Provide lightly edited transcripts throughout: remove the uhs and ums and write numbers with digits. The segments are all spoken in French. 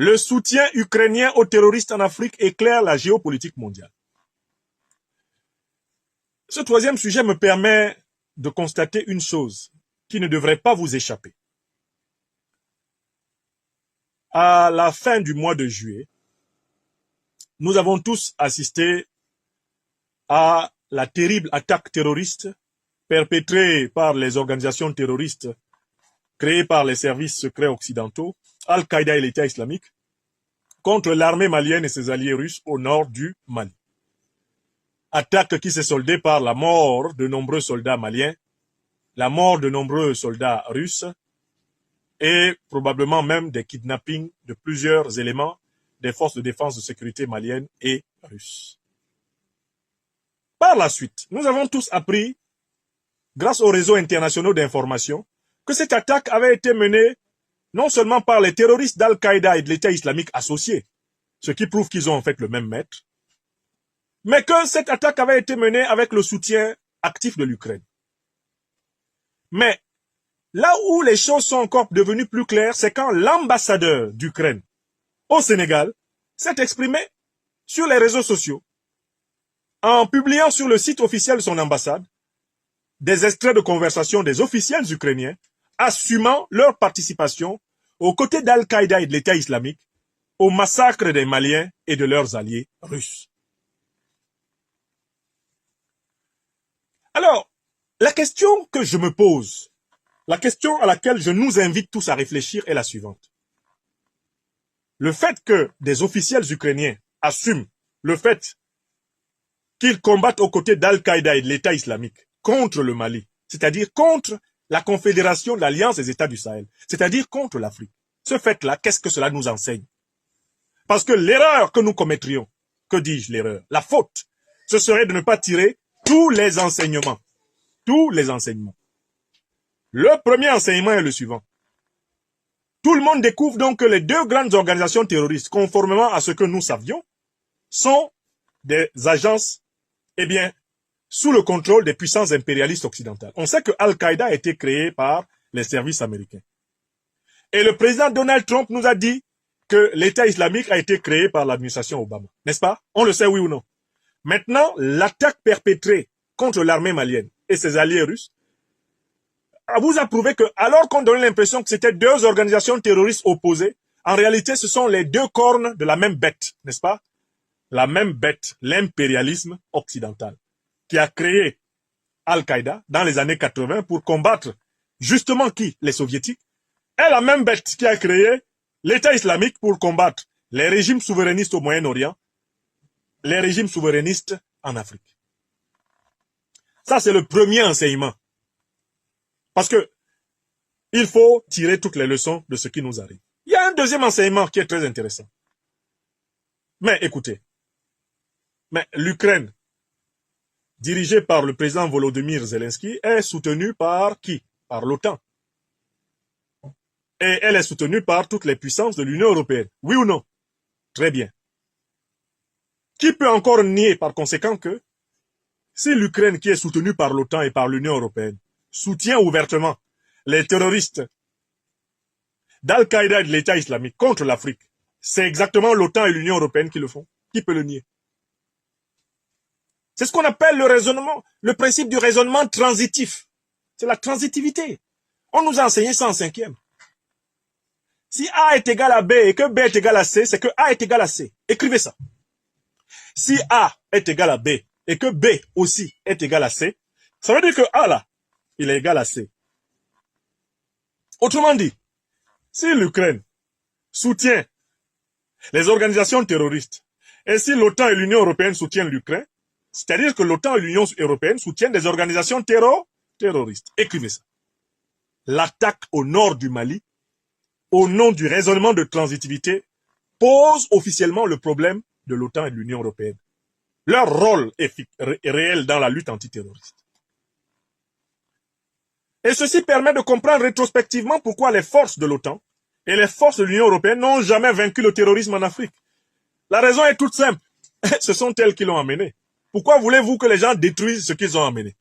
Le soutien ukrainien aux terroristes en Afrique éclaire la géopolitique mondiale. Ce troisième sujet me permet de constater une chose qui ne devrait pas vous échapper. À la fin du mois de juillet, nous avons tous assisté à la terrible attaque terroriste perpétrée par les organisations terroristes créées par les services secrets occidentaux, Al-Qaïda et l'État islamique, contre l'armée malienne et ses alliés russes au nord du Mali. Attaque qui s'est soldée par la mort de nombreux soldats maliens, la mort de nombreux soldats russes et probablement même des kidnappings de plusieurs éléments des forces de défense de sécurité maliennes et russes. Par la suite, nous avons tous appris, grâce aux réseaux internationaux d'information, que cette attaque avait été menée non seulement par les terroristes d'Al-Qaïda et de l'État islamique associés, ce qui prouve qu'ils ont en fait le même maître, mais que cette attaque avait été menée avec le soutien actif de l'Ukraine. Mais là où les choses sont encore devenues plus claires, c'est quand l'ambassadeur d'Ukraine au Sénégal s'est exprimé sur les réseaux sociaux en publiant sur le site officiel de son ambassade des extraits de conversation des officiels ukrainiens assumant leur participation aux côtés d'Al-Qaïda et de l'État islamique au massacre des Maliens et de leurs alliés russes. Alors, la question que je me pose, la question à laquelle je nous invite tous à réfléchir est la suivante. Le fait que des officiels ukrainiens assument le fait qu'ils combattent aux côtés d'Al-Qaïda et de l'État islamique contre le Mali, c'est-à-dire contre la Confédération de l'Alliance des États du Sahel, c'est-à-dire contre l'Afrique. Ce fait-là, qu'est-ce que cela nous enseigne? Parce que l'erreur que nous commettrions, que dis-je l'erreur? La faute, ce serait de ne pas tirer tous les enseignements. Tous les enseignements. Le premier enseignement est le suivant. Tout le monde découvre donc que les deux grandes organisations terroristes, conformément à ce que nous savions, sont des agences, sous le contrôle des puissances impérialistes occidentales. On sait que Al-Qaïda a été créé par les services américains. Et le président Donald Trump nous a dit que l'État islamique a été créé par l'administration Obama. N'est-ce pas? On le sait, oui ou non? Maintenant, l'attaque perpétrée contre l'armée malienne et ses alliés russes vous a prouvé que, alors qu'on donnait l'impression que c'était deux organisations terroristes opposées, en réalité, ce sont les deux cornes de la même bête, n'est-ce pas? La même bête, l'impérialisme occidental, qui a créé Al-Qaïda dans les années 80 pour combattre justement qui? Les soviétiques. Et la même bête qui a créé l'État islamique pour combattre les régimes souverainistes au Moyen-Orient, les régimes souverainistes en Afrique. Ça, c'est le premier enseignement. Parce que il faut tirer toutes les leçons de ce qui nous arrive. Il y a un deuxième enseignement qui est très intéressant. Mais écoutez, l'Ukraine, dirigée par le président Volodymyr Zelensky, est soutenue par qui? Par l'OTAN. Et elle est soutenue par toutes les puissances de l'Union européenne. Oui ou non? Très bien. Qui peut encore nier par conséquent que si l'Ukraine, qui est soutenue par l'OTAN et par l'Union européenne, soutient ouvertement les terroristes d'Al-Qaïda et de l'État islamique contre l'Afrique, c'est exactement l'OTAN et l'Union européenne qui le font. Qui peut le nier? C'est ce qu'on appelle le raisonnement, le principe du raisonnement transitif. C'est la transitivité. On nous a enseigné ça en 5e. Si A est égal à B et que B est égal à C, c'est que A est égal à C. Écrivez ça. Si A est égal à B et que B aussi est égal à C, ça veut dire que A là, il est égal à C. Autrement dit, si l'Ukraine soutient les organisations terroristes et si l'OTAN et l'Union européenne soutiennent l'Ukraine, c'est-à-dire que l'OTAN et l'Union européenne soutiennent des organisations terroristes. Écrivez ça. L'attaque au nord du Mali, au nom du raisonnement de transitivité, pose officiellement le problème de l'OTAN et de l'Union européenne. Leur rôle est réel dans la lutte antiterroriste. Et ceci permet de comprendre rétrospectivement pourquoi les forces de l'OTAN et les forces de l'Union européenne n'ont jamais vaincu le terrorisme en Afrique. La raison est toute simple. Ce sont elles qui l'ont amené. Pourquoi voulez-vous que les gens détruisent ce qu'ils ont amené?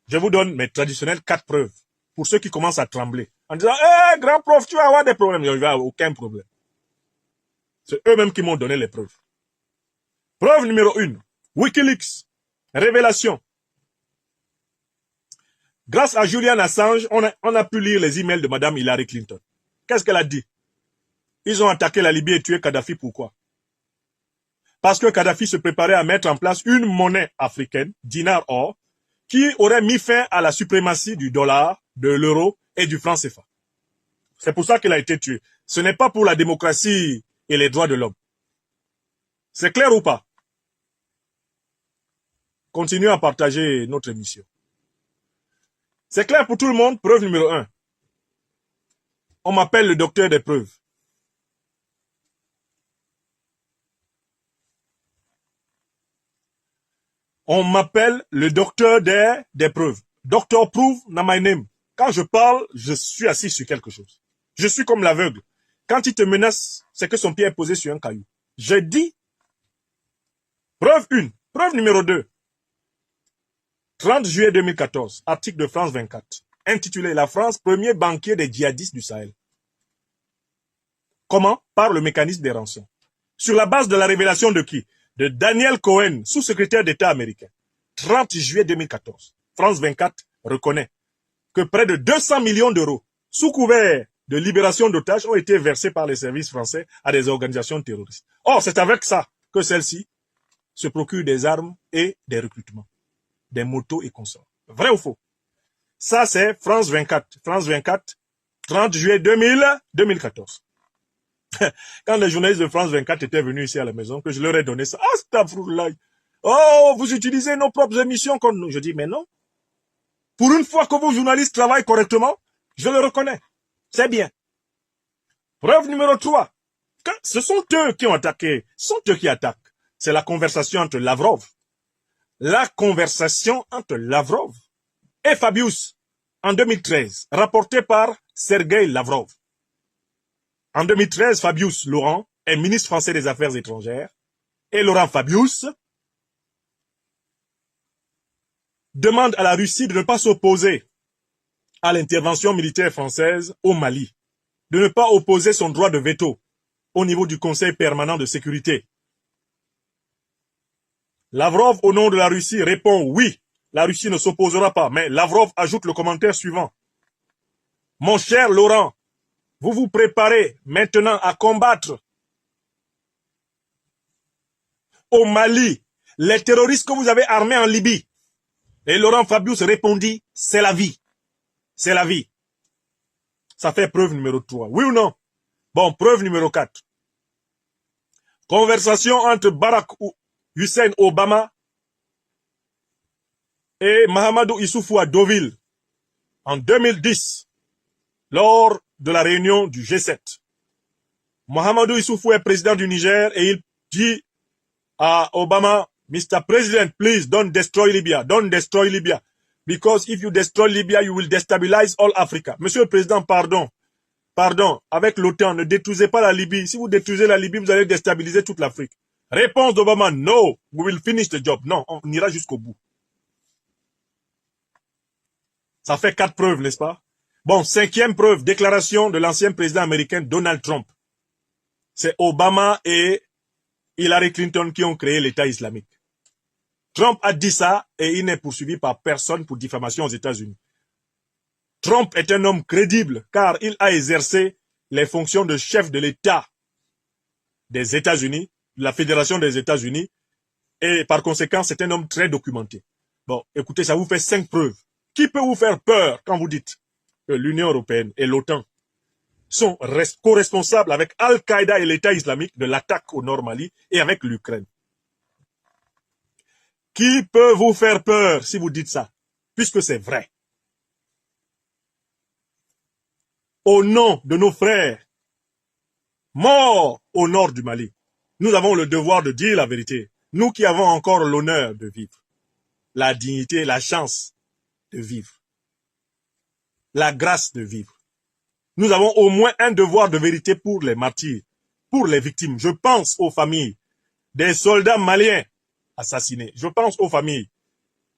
Je vous donne mes traditionnelles 4 preuves pour ceux qui commencent à trembler en disant « grand prof, tu vas avoir des problèmes. » Il n'y a aucun problème. C'est eux-mêmes qui m'ont donné les preuves. Preuve numéro 1. Wikileaks. Révélation. Grâce à Julian Assange, on a pu lire les emails de Madame Hillary Clinton. Qu'est-ce qu'elle a dit? Ils ont attaqué la Libye et tué Kadhafi. Pourquoi? Parce que Kadhafi se préparait à mettre en place une monnaie africaine, dinar-or, qui aurait mis fin à la suprématie du dollar, de l'euro et du franc CFA. C'est pour ça qu'il a été tué. Ce n'est pas pour la démocratie et les droits de l'homme. C'est clair ou pas? Continuez à partager notre émission. C'est clair pour tout le monde? Preuve numéro 1. On m'appelle le docteur des preuves. On m'appelle le docteur des preuves. Doctor prove na my name. Quand je parle, je suis assis sur quelque chose. Je suis comme l'aveugle. Quand il te menace, c'est que son pied est posé sur un caillou. J'ai dit, preuve 1. Preuve numéro 2. 30 juillet 2014, article de France 24, intitulé « La France, premier banquier des djihadistes du Sahel ». Comment? Par le mécanisme des rançons. Sur la base de la révélation de qui? De Daniel Cohen, sous-secrétaire d'État américain. 30 juillet 2014, France 24 reconnaît que près de 200 millions d'euros, sous couvert de libération d'otages, ont été versés par les services français à des organisations terroristes. Or, c'est avec ça que celles-ci se procurent des armes et des recrutements, des motos et consorts. Vrai ou faux? Ça, c'est France 24. France 24, 30 juillet 2014. Quand les journalistes de France 24 étaient venus ici à la maison, que je leur ai donné ça. Ah, Astaghfirullah. Oh, vous utilisez nos propres émissions contre nous. Je dis, mais non. Pour une fois que vos journalistes travaillent correctement, je le reconnais. C'est bien. Preuve numéro 3. Ce sont eux qui ont attaqué. Ce sont eux qui attaquent. C'est la conversation entre Lavrov. La conversation entre Lavrov et Fabius en 2013, rapportée par Sergei Lavrov. En 2013, Fabius Laurent est ministre français des Affaires étrangères et Laurent Fabius demande à la Russie de ne pas s'opposer à l'intervention militaire française au Mali, de ne pas opposer son droit de veto au niveau du Conseil permanent de sécurité. Lavrov, au nom de la Russie, répond oui, la Russie ne s'opposera pas, mais Lavrov ajoute le commentaire suivant. Mon cher Laurent, vous vous préparez maintenant à combattre au Mali les terroristes que vous avez armés en Libye. Et Laurent Fabius répondit, c'est la vie. C'est la vie. Ça fait preuve numéro 3. Oui ou non? Bon, preuve numéro 4. Conversation entre Barack Hussein Obama et Mahamadou Issoufou à Deauville en 2010, lors de la réunion du G7. Mahamadou Issoufou est président du Niger et il dit à Obama, Mr. President, please don't destroy Libya. Don't destroy Libya. Because if you destroy Libya, you will destabilize all Africa. Monsieur le Président, pardon. Pardon, avec l'OTAN, ne détruisez pas la Libye. Si vous détruisez la Libye, vous allez déstabiliser toute l'Afrique. Réponse d'Obama, no, we will finish the job. Non, on ira jusqu'au bout. Ça fait 4 preuves, n'est-ce pas? Bon, 5e preuve, déclaration de l'ancien président américain Donald Trump. C'est Obama et Hillary Clinton qui ont créé l'État islamique. Trump a dit ça et il n'est poursuivi par personne pour diffamation aux États-Unis. Trump est un homme crédible car il a exercé les fonctions de chef de l'État des États-Unis, de la Fédération des États-Unis, et par conséquent, c'est un homme très documenté. Bon, écoutez, ça vous fait 5 preuves. Qui peut vous faire peur quand vous dites que l'Union européenne et l'OTAN sont co-responsables avec Al-Qaïda et l'État islamique de l'attaque au Nord Mali et avec l'Ukraine? Qui peut vous faire peur si vous dites ça, puisque c'est vrai? Au nom de nos frères morts au nord du Mali, nous avons le devoir de dire la vérité. Nous qui avons encore l'honneur de vivre, la dignité, la chance de vivre, la grâce de vivre. Nous avons au moins un devoir de vérité pour les martyrs, pour les victimes. Je pense aux familles des soldats maliens assassinés. Je pense aux familles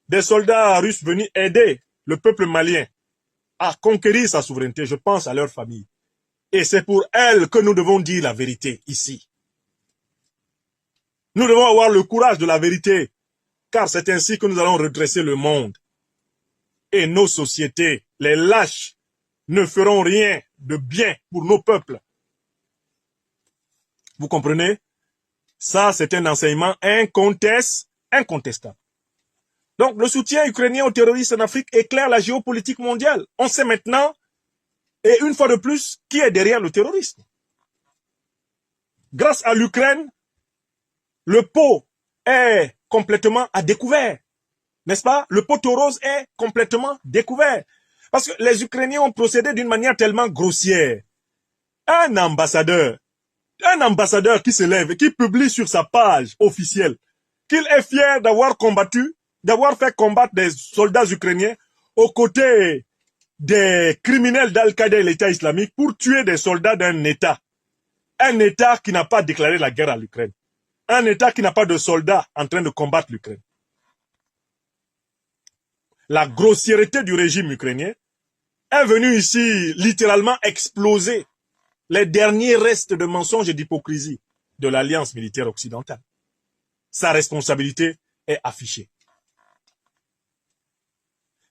des soldats russes venus aider le peuple malien à conquérir sa souveraineté. Je pense à leurs familles. Et c'est pour elles que nous devons dire la vérité ici. Nous devons avoir le courage de la vérité, car c'est ainsi que nous allons redresser le monde. Et nos sociétés, les lâches, ne feront rien de bien pour nos peuples. Vous comprenez? Ça, c'est un enseignement incontestable. Donc, le soutien ukrainien aux terroristes en Afrique éclaire la géopolitique mondiale. On sait maintenant, et une fois de plus, qui est derrière le terrorisme. Grâce à l'Ukraine, le pot est complètement à découvert. N'est-ce pas? Le poteau rose est complètement découvert. Parce que les Ukrainiens ont procédé d'une manière tellement grossière. Un ambassadeur qui se lève et qui publie sur sa page officielle qu'il est fier d'avoir combattu, d'avoir fait combattre des soldats ukrainiens aux côtés des criminels d'Al-Qaïda et l'État islamique pour tuer des soldats d'un État. Un État qui n'a pas déclaré la guerre à l'Ukraine. Un État qui n'a pas de soldats en train de combattre l'Ukraine. La grossièreté du régime ukrainien est venue ici littéralement exploser les derniers restes de mensonges et d'hypocrisie de l'alliance militaire occidentale. Sa responsabilité est affichée.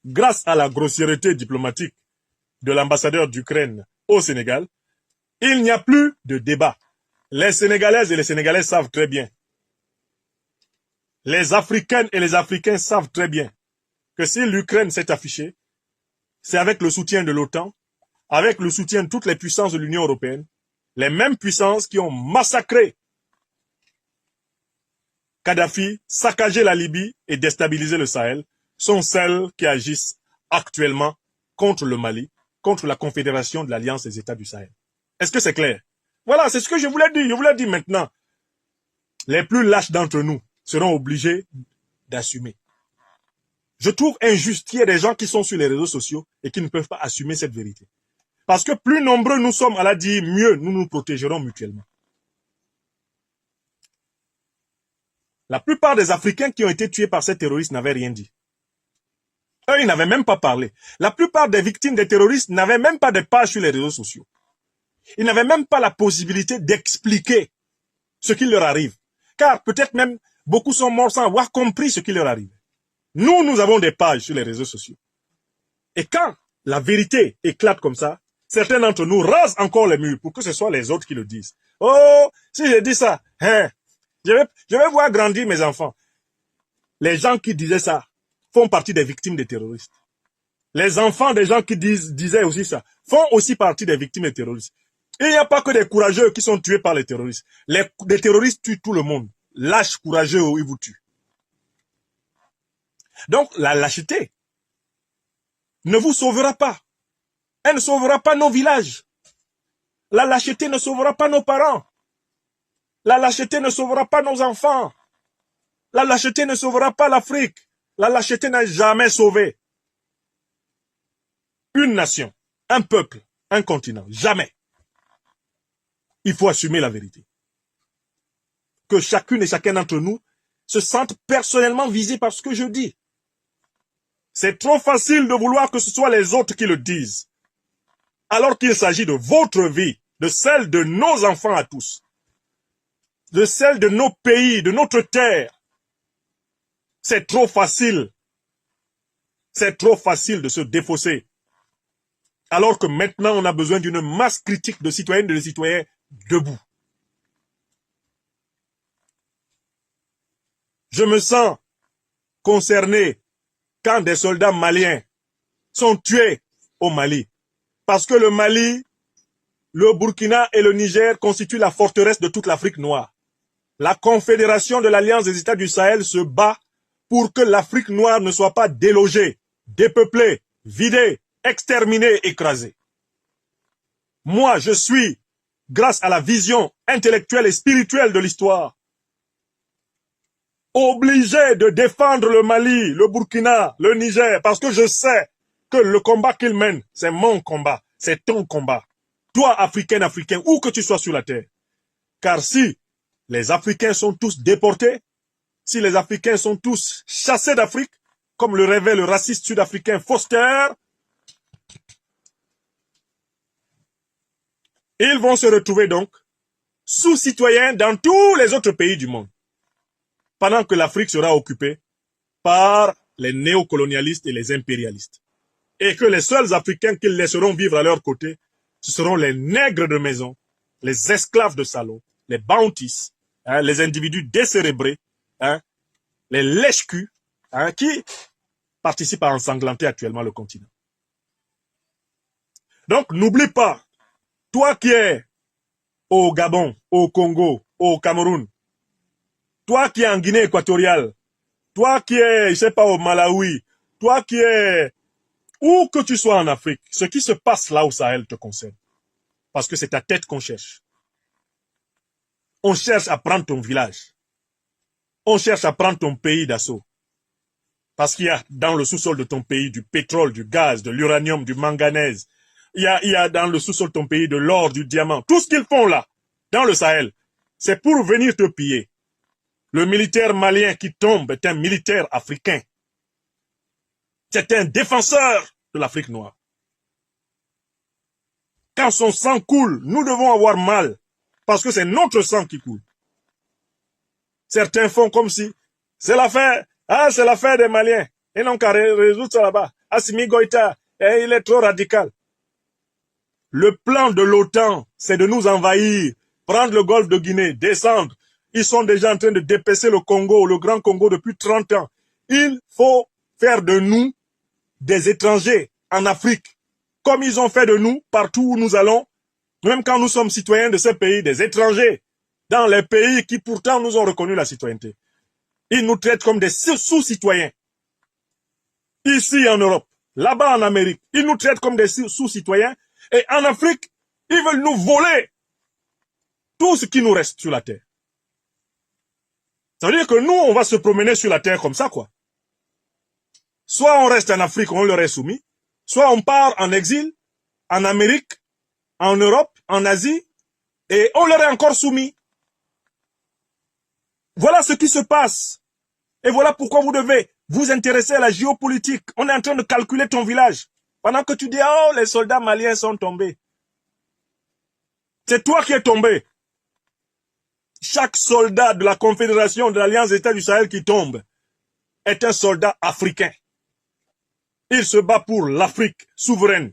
Grâce à la grossièreté diplomatique de l'ambassadeur d'Ukraine au Sénégal, il n'y a plus de débat. Les Sénégalaises et les Sénégalais savent très bien. Les Africaines et les Africains savent très bien que si l'Ukraine s'est affichée, c'est avec le soutien de l'OTAN, avec le soutien de toutes les puissances de l'Union européenne, les mêmes puissances qui ont massacré Kadhafi, saccagé la Libye et déstabilisé le Sahel, sont celles qui agissent actuellement contre le Mali, contre la Confédération de l'Alliance des États du Sahel. Est-ce que c'est clair? Voilà, c'est ce que je voulais dire. Je voulais dire maintenant. Les plus lâches d'entre nous seront obligés d'assumer. Je trouve injuste qu'il y ait des gens qui sont sur les réseaux sociaux et qui ne peuvent pas assumer cette vérité. Parce que plus nombreux nous sommes à la dire, mieux nous nous protégerons mutuellement. La plupart des Africains qui ont été tués par ces terroristes n'avaient rien dit. Eux, ils n'avaient même pas parlé. La plupart des victimes des terroristes n'avaient même pas de page sur les réseaux sociaux. Ils n'avaient même pas la possibilité d'expliquer ce qui leur arrive. Car peut-être même beaucoup sont morts sans avoir compris ce qui leur arrive. Nous, nous avons des pages sur les réseaux sociaux. Et quand la vérité éclate comme ça, certains d'entre nous rasent encore les murs pour que ce soit les autres qui le disent. Oh, si je dis ça, hein, je vais voir grandir mes enfants. Les gens qui disaient ça font partie des victimes des terroristes. Les enfants des gens qui disaient aussi ça font aussi partie des victimes des terroristes. Il n'y a pas que des courageux qui sont tués par les terroristes. Les terroristes tuent tout le monde. Lâches courageux, ils vous tuent. Donc, la lâcheté ne vous sauvera pas. Elle ne sauvera pas nos villages. La lâcheté ne sauvera pas nos parents. La lâcheté ne sauvera pas nos enfants. La lâcheté ne sauvera pas l'Afrique. La lâcheté n'a jamais sauvé une nation, un peuple, un continent. Jamais. Il faut assumer la vérité. Que chacune et chacun d'entre nous se sente personnellement visé par ce que je dis. C'est trop facile de vouloir que ce soit les autres qui le disent. Alors qu'il s'agit de votre vie, de celle de nos enfants à tous, de celle de nos pays, de notre terre. C'est trop facile. C'est trop facile de se défausser. Alors que maintenant, on a besoin d'une masse critique de citoyennes et de citoyens debout. Je me sens concerné quand des soldats maliens sont tués au Mali. Parce que le Mali, le Burkina et le Niger constituent la forteresse de toute l'Afrique noire. La Confédération de l'Alliance des États du Sahel se bat pour que l'Afrique noire ne soit pas délogée, dépeuplée, vidée, exterminée, écrasée. Moi, je suis, grâce à la vision intellectuelle et spirituelle de l'histoire, obligé de défendre le Mali, le Burkina, le Niger, parce que je sais que le combat qu'ils mènent, c'est mon combat, c'est ton combat. Toi, Africain, Africain, où que tu sois sur la terre. Car si les Africains sont tous déportés, si les Africains sont tous chassés d'Afrique, comme le rêvait le raciste sud-africain Foster, ils vont se retrouver donc sous-citoyens dans tous les autres pays du monde. pendant que l'Afrique sera occupée par les néocolonialistes et les impérialistes. Et que les seuls Africains qu'ils laisseront vivre à leur côté, ce seront les nègres de maison, les esclaves de salon, les bounties, hein, les individus décérébrés, hein, les lèche-culs, hein, qui participent à ensanglanter actuellement le continent. Donc, n'oublie pas, toi qui es au Gabon, au Congo, au Cameroun, toi qui es en Guinée équatoriale, toi qui es, je sais pas, au Malawi, toi qui es où que tu sois en Afrique, ce qui se passe là au Sahel te concerne. Parce que c'est ta tête qu'on cherche. On cherche à prendre ton village. On cherche à prendre ton pays d'assaut. Parce qu'il y a dans le sous-sol de ton pays du pétrole, du gaz, de l'uranium, du manganèse. Il y a dans le sous-sol de ton pays de l'or, du diamant. Tout ce qu'ils font là, dans le Sahel, c'est pour venir te piller. Le militaire malien qui tombe est un militaire africain. C'est un défenseur de l'Afrique noire. Quand son sang coule, nous devons avoir mal, parce que c'est notre sang qui coule. Certains font comme si c'est l'affaire, c'est l'affaire des Maliens. Ils n'ont qu'à résoudre ça là-bas. Assimi Goïta, il est trop radical. Le plan de l'OTAN, c'est de nous envahir, prendre le golfe de Guinée, descendre. Ils sont déjà en train de dépecer le Congo, le Grand Congo depuis 30 ans. Il faut faire de nous des étrangers en Afrique, comme ils ont fait de nous partout où nous allons, même quand nous sommes citoyens de ces pays, des étrangers, dans les pays qui pourtant nous ont reconnu la citoyenneté. Ils nous traitent comme des sous-citoyens. Ici en Europe, là-bas en Amérique, ils nous traitent comme des sous-citoyens. Et en Afrique, ils veulent nous voler tout ce qui nous reste sur la terre. Ça veut dire que nous, on va se promener sur la terre comme ça, quoi. Soit on reste en Afrique, on leur est soumis, soit on part en exil, en Amérique, en Europe, en Asie, et on leur est encore soumis. Voilà ce qui se passe. Et voilà pourquoi vous devez vous intéresser à la géopolitique. On est en train de calculer ton village. Pendant que tu dis, oh, les soldats maliens sont tombés. C'est toi qui es tombé. Chaque soldat de la Confédération de l'Alliance des États du Sahel qui tombe est un soldat africain. Il se bat pour l'Afrique souveraine.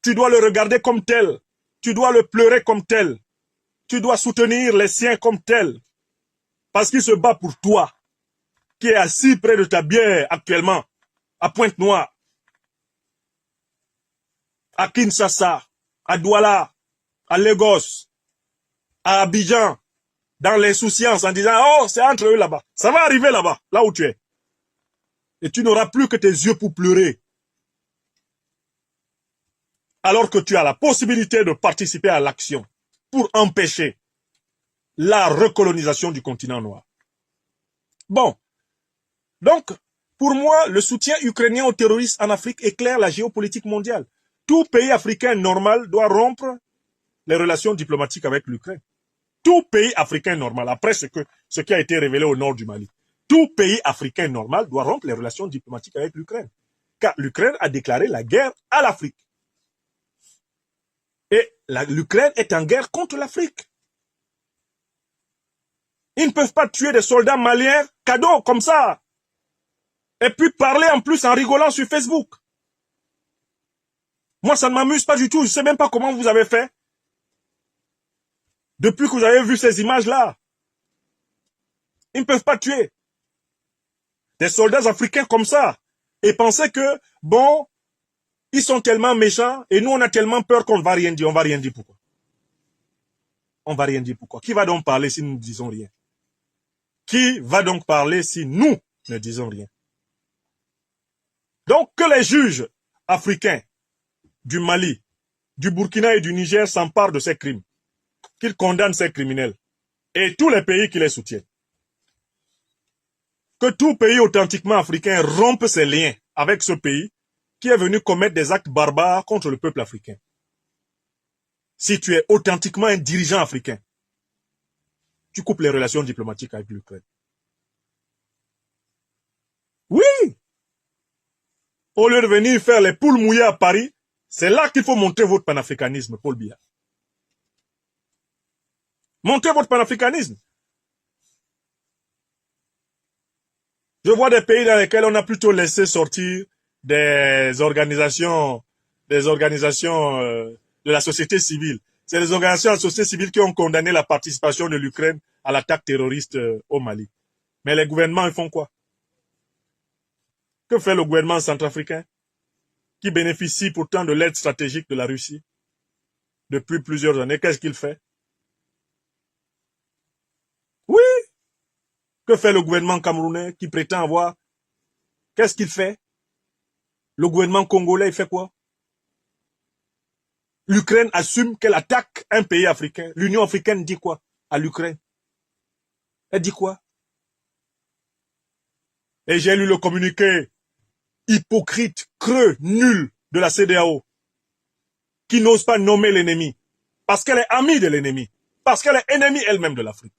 Tu dois le regarder comme tel. Tu dois le pleurer comme tel. Tu dois soutenir les siens comme tel. Parce qu'il se bat pour toi, qui est assis près de ta bière actuellement, à Pointe-Noire, à Kinshasa, à Douala, à Lagos, à Abidjan, dans l'insouciance, en disant, oh, c'est entre eux là-bas. Ça va arriver là-bas, là où tu es. Et tu n'auras plus que tes yeux pour pleurer. Alors que tu as la possibilité de participer à l'action pour empêcher la recolonisation du continent noir. Bon. Donc, pour moi, le soutien ukrainien aux terroristes en Afrique éclaire la géopolitique mondiale. Tout pays africain normal doit rompre les relations diplomatiques avec l'Ukraine. Tout pays africain normal, après ce qui a été révélé au nord du Mali, tout pays africain normal doit rompre les relations diplomatiques avec l'Ukraine. Car l'Ukraine a déclaré la guerre à l'Afrique. Et l'Ukraine est en guerre contre l'Afrique. Ils ne peuvent pas tuer des soldats maliens cadeaux comme ça. Et puis parler en plus en rigolant sur Facebook. Moi, ça ne m'amuse pas du tout. Je ne sais même pas comment vous avez fait. Depuis que vous avez vu ces images-là. Ils ne peuvent pas tuer des soldats africains comme ça. Et penser que, bon, ils sont tellement méchants et nous, on a tellement peur qu'on ne va rien dire. On va rien dire pourquoi. On va rien dire pourquoi. Qui va donc parler si nous ne disons rien? Qui va donc parler si nous ne disons rien? Donc, que les juges africains du Mali, du Burkina et du Niger s'emparent de ces crimes, qu'ils condamnent ces criminels, et tous les pays qui les soutiennent. Que tout pays authentiquement africain rompe ses liens avec ce pays qui est venu commettre des actes barbares contre le peuple africain. Si tu es authentiquement un dirigeant africain, tu coupes les relations diplomatiques avec l'Ukraine. Oui! Au lieu de venir faire les poules mouillées à Paris, c'est là qu'il faut montrer votre panafricanisme, Paul Biya. Montrez votre panafricanisme. Je vois des pays dans lesquels on a plutôt laissé sortir des organisations de la société civile. C'est les organisations de la société civile qui ont condamné la participation de l'Ukraine à l'attaque terroriste au Mali. Mais les gouvernements, ils font quoi? Que fait le gouvernement centrafricain, qui bénéficie pourtant de l'aide stratégique de la Russie depuis plusieurs années? Qu'est-ce qu'il fait? Oui, que fait le gouvernement camerounais qui prétend avoir? Qu'est-ce qu'il fait? Le gouvernement congolais, il fait quoi? L'Ukraine assume qu'elle attaque un pays africain. L'Union africaine dit quoi à l'Ukraine? Elle dit quoi? Et j'ai lu le communiqué hypocrite, creux, nul de la CEDEAO, qui n'ose pas nommer l'ennemi, parce qu'elle est amie de l'ennemi, parce qu'elle est ennemie elle-même de l'Afrique.